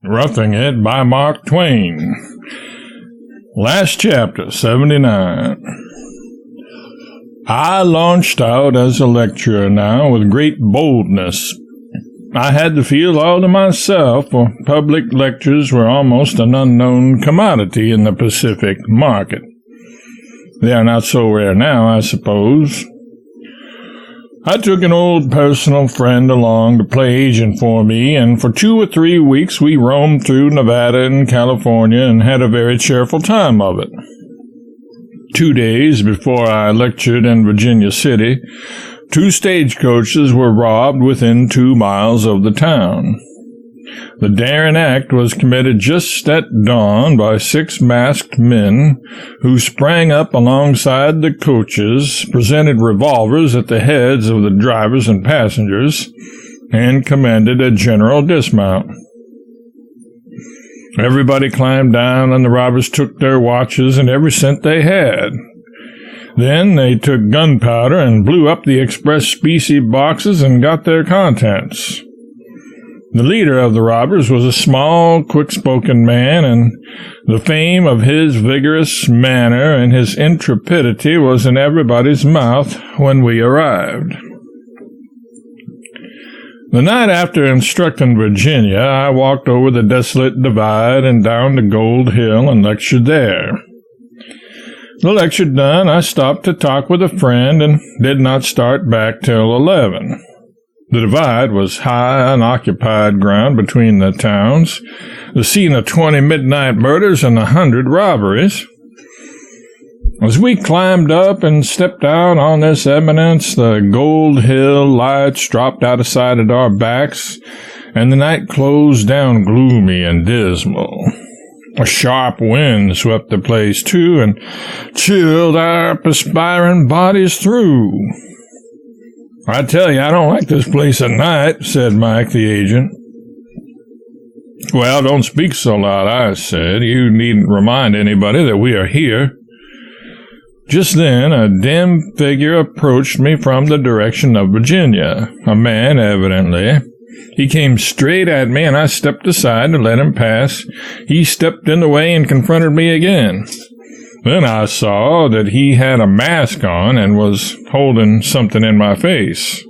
Roughing It by Mark Twain. Last chapter, 79. I launched out as a lecturer now with great boldness. I had the field all to myself, for public lectures were almost an unknown commodity in the Pacific market. They are not so rare now, I suppose. I took an old personal friend along to play agent for me, and for 2 or 3 weeks we roamed through Nevada and California and had a very cheerful time of it. 2 days before I lectured in Virginia City, 2 stagecoaches were robbed within 2 miles of the town. The daring act was committed just at dawn by 6 masked men who sprang up alongside the coaches, presented revolvers at the heads of the drivers and passengers, and commanded a general dismount. Everybody climbed down, and the robbers took their watches and every cent they had. Then they took gunpowder and blew up the express specie boxes and got their contents. The leader of the robbers was a small, quick-spoken man, and the fame of his vigorous manner and his intrepidity was in everybody's mouth when we arrived. The night after instructing Virginia, I walked over the desolate divide and down to Gold Hill and lectured there. The lecture done, I stopped to talk with a friend and did not start back till 11. The divide was high, unoccupied ground between the towns, the scene of 20 midnight murders and 100 robberies. As we climbed up and stepped out on this eminence, the Gold Hill lights dropped out of sight at our backs, and the night closed down gloomy and dismal. A sharp wind swept the place, too, and chilled our perspiring bodies through. "I tell you, I don't like this place at night," said Mike, the agent. "Well, don't speak so loud," I said. "You needn't remind anybody that we are here." Just then, a dim figure approached me from the direction of Virginia, a man, evidently. He came straight at me, and I stepped aside to let him pass. He stepped in the way and confronted me again. Then I saw that he had a mask on and was holding something in my face.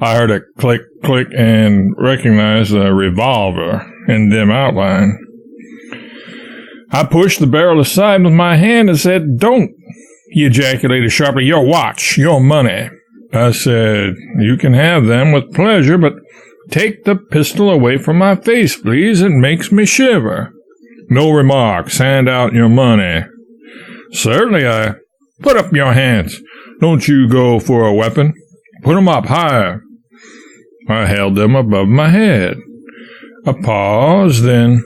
I heard a click, click, and recognized a revolver in dim outline. I pushed the barrel aside with my hand and said, "Don't!" He ejaculated sharply, "Your watch, your money." I said, "You can have them with pleasure, but take the pistol away from my face, please. It makes me shiver." "No remarks. Hand out your money." "Certainly, I—" "Put up your hands. Don't you go for a weapon. Put 'em up higher." I held them above my head. A pause, then,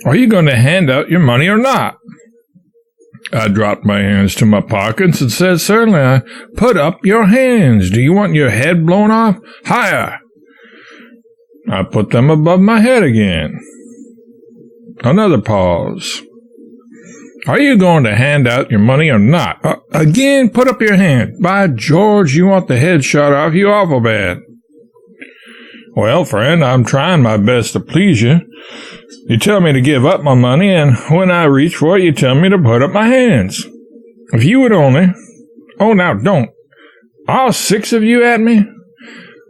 "Are you going to hand out your money or not?" I dropped my hands to my pockets and said, "Certainly, I—" "Put up your hands. Do you want your head blown off? Higher." I put them above my head again. Another pause. "Are you going to hand out your money or not?" Again, "Put up your hand. By George, you want the head shot off you awful bad." "Well, friend, I'm trying my best to please you. You tell me to give up my money, and when I reach for it, you tell me to put up my hands. If you would only—" "Oh, now don't. All 6 of you at me?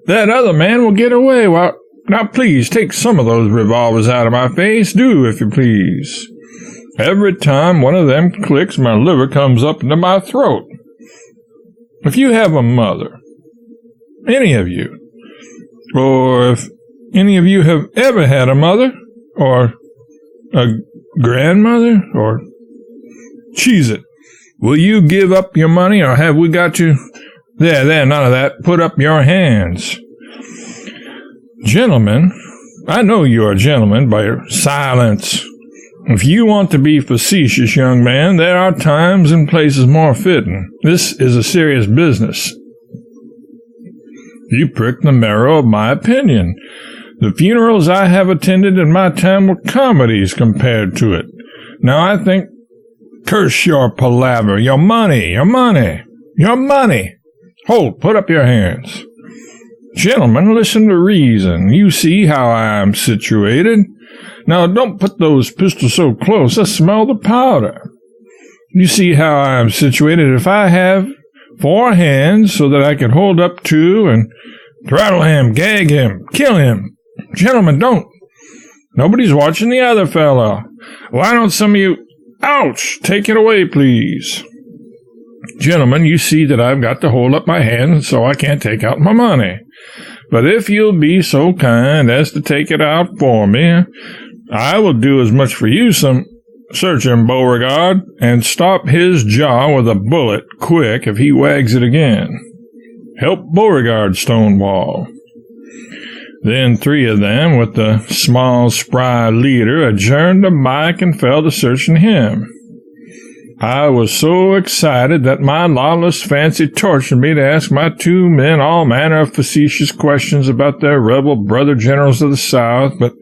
That other man will get away. Now, please, take some of those revolvers out of my face. Do, if you please. Every time one of them clicks, my liver comes up into my throat. If you have a mother, any of you, or if any of you have ever had a mother, or a grandmother, or— Cheese it. Will you give up your money, or have we got to— There, none of that. Put up your hands." "Gentlemen, I know you are gentlemen by your silence. If you want to be facetious, young man, there are times and places more fitting. This is a serious business." "You pricked the marrow of my opinion. The funerals I have attended in my time were comedies compared to it. Now I think—" "Curse your palaver! Your money! Your money! Your money! Hold! Put up your hands." Gentlemen, listen to reason. You see how I am situated. Now, don't put those pistols so close. I smell the powder. You see how I am situated. If I have 4 hands so that I can hold up 2 and throttle him, gag him, kill him. Gentlemen, don't. Nobody's watching the other fellow. Why don't some of you... Ouch! Take it away, please. Gentlemen, you see that I've got to hold up my hands so I can't take out my money. But if you'll be so kind as to take it out for me, I will do as much for you. Search him, Beauregard, and stop his jaw with a bullet quick if he wags it again. Help Beauregard, Stonewall. Then 3 of them, with the small, spry leader, adjourned to Mike and fell to searching him. I was so excited that my lawless fancy tortured me to ask my 2 men all manner of facetious questions about their rebel brother generals of the South, but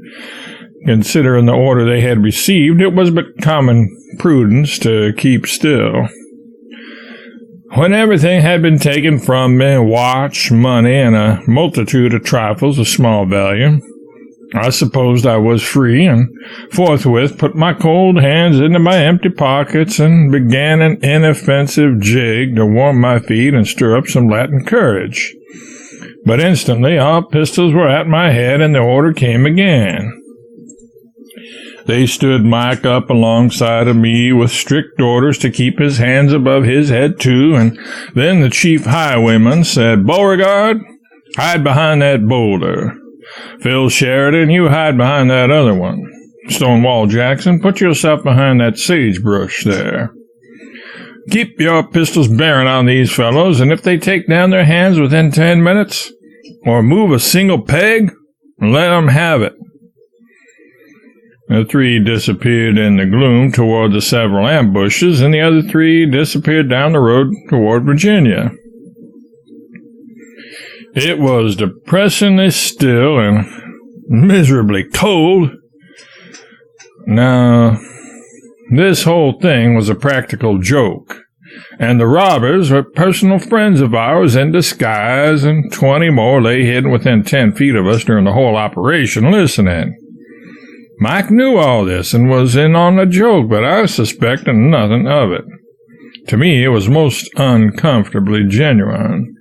considering the order they had received, it was but common prudence to keep still. When everything had been taken from me, watch, money, and a multitude of trifles of small value, I supposed I was free, and forthwith put my cold hands into my empty pockets and began an inoffensive jig to warm my feet and stir up some Latin courage. But instantly all pistols were at my head, and the order came again. They stood Mike up alongside of me with strict orders to keep his hands above his head, too, and then the chief highwayman said, Beauregard, hide behind that boulder. Phil Sheridan, you hide behind that other one. Stonewall Jackson, put yourself behind that sagebrush there. Keep your pistols bearing on these fellows, and if they take down their hands within 10 minutes, or move a single peg, let 'em have it. The 3 disappeared in the gloom toward the several ambushes, and the other 3 disappeared down the road toward Virginia. It was depressingly still and miserably cold. Now, this whole thing was a practical joke, and the robbers were personal friends of ours in disguise, and 20 more lay hidden within 10 feet of us during the whole operation listening. Mike knew all this and was in on the joke, but I suspected nothing of it. To me, it was most uncomfortably genuine.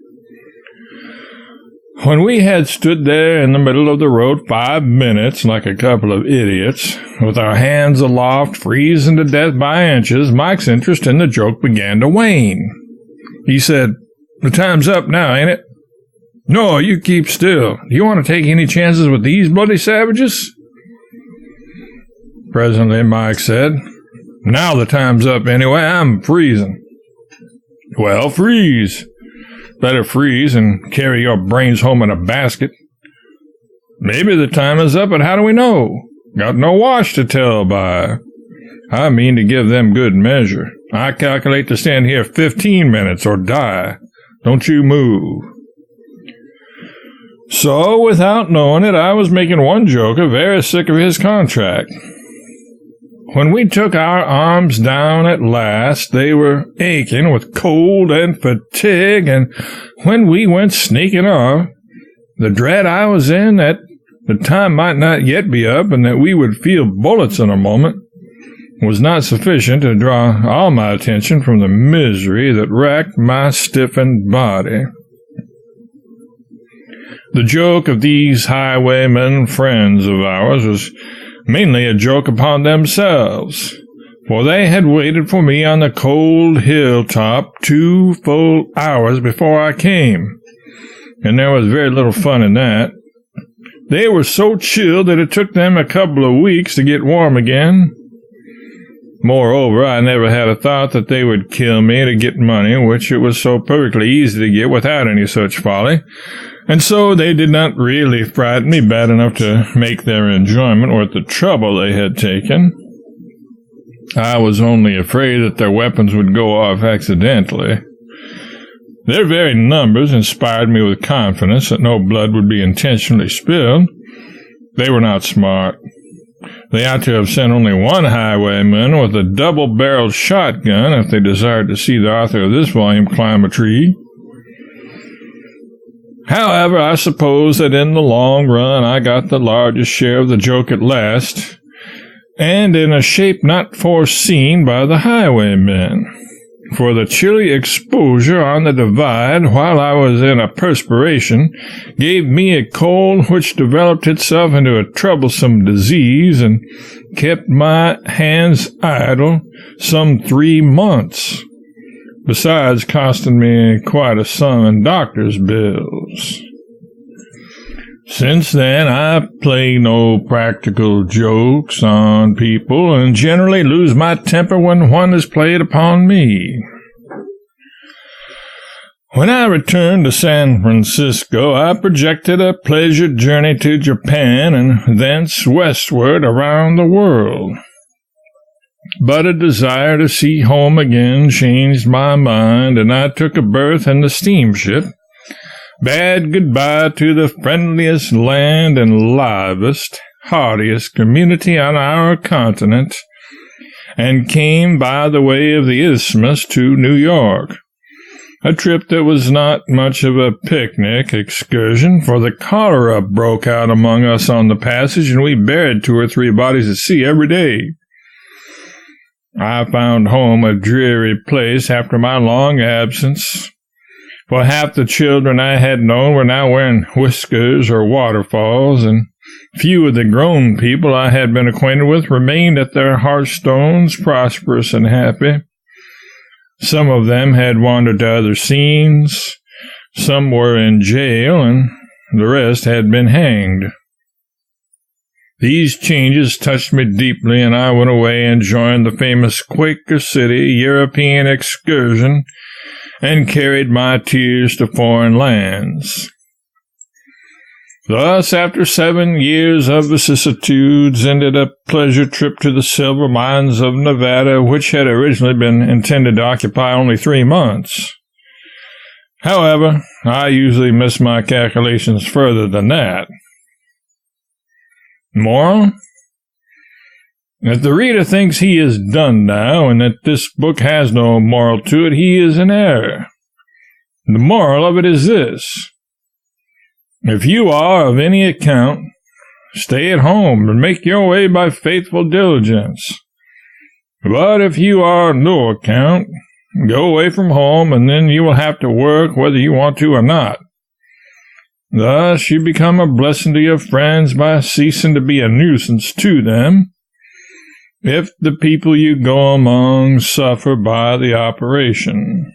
When we had stood there in the middle of the road 5 minutes like a couple of idiots, with our hands aloft, freezing to death by inches, Mike's interest in the joke began to wane. He said, The time's up now, ain't it? No, you keep still. Do you want to take any chances with these bloody savages? Presently, Mike said, Now the time's up anyway. I'm freezing. Well, freeze. Better freeze and carry your brains home in a basket. Maybe the time is up, but how do we know? Got no watch to tell by. I mean to give them good measure. I calculate to stand here 15 minutes or die. Don't you move. So, without knowing it, I was making one joker very sick of his contract. When we took our arms down at last, they were aching with cold and fatigue, and when we went sneaking off, the dread I was in that the time might not yet be up and that we would feel bullets in a moment was not sufficient to draw all my attention from the misery that racked my stiffened body. The joke of these highwaymen friends of ours was mainly a joke upon themselves, for they had waited for me on the cold hilltop 2 full hours before I came, and there was very little fun in that. They were so chilled that it took them a couple of weeks to get warm again. Moreover, I never had a thought that they would kill me to get money, which it was so perfectly easy to get without any such folly, and so they did not really frighten me bad enough to make their enjoyment worth the trouble they had taken. I was only afraid that their weapons would go off accidentally. Their very numbers inspired me with confidence that no blood would be intentionally spilled. They were not smart. They ought to have sent only one highwayman with a double-barreled shotgun if they desired to see the author of this volume climb a tree. However, I suppose that in the long run I got the largest share of the joke at last, and in a shape not foreseen by the highwaymen. For the chilly exposure on the divide while I was in a perspiration gave me a cold which developed itself into a troublesome disease and kept my hands idle some 3 months, besides costing me quite a sum in doctor's bills. Since then, I play no practical jokes on people and generally lose my temper when one is played upon me. When I returned to San Francisco, I projected a pleasure journey to Japan and thence westward around the world. But a desire to see home again changed my mind, and I took a berth in the steamship, bade goodbye to the friendliest land and livest, heartiest community on our continent, and came by the way of the Isthmus to New York. A trip that was not much of a picnic excursion, for the cholera broke out among us on the passage, and we buried 2 or 3 bodies at sea every day. I found home a dreary place after my long absence, for half the children I had known were now wearing whiskers or waterfalls, and few of the grown people I had been acquainted with remained at their hearthstones prosperous and happy. Some of them had wandered to other scenes, some were in jail, and the rest had been hanged. These changes touched me deeply, and I went away and joined the famous Quaker City European excursion and carried my tears to foreign lands. Thus, after 7 years of vicissitudes, ended a pleasure trip to the silver mines of Nevada, which had originally been intended to occupy only 3 months. However, I usually miss my calculations further than that. Moral? If the reader thinks he is done now, and that this book has no moral to it, he is in error. The moral of it is this: if you are of any account, stay at home and make your way by faithful diligence. But if you are of no account, go away from home, and then you will have to work whether you want to or not. Thus you become a blessing to your friends by ceasing to be a nuisance to them, if the people you go among suffer by the operation.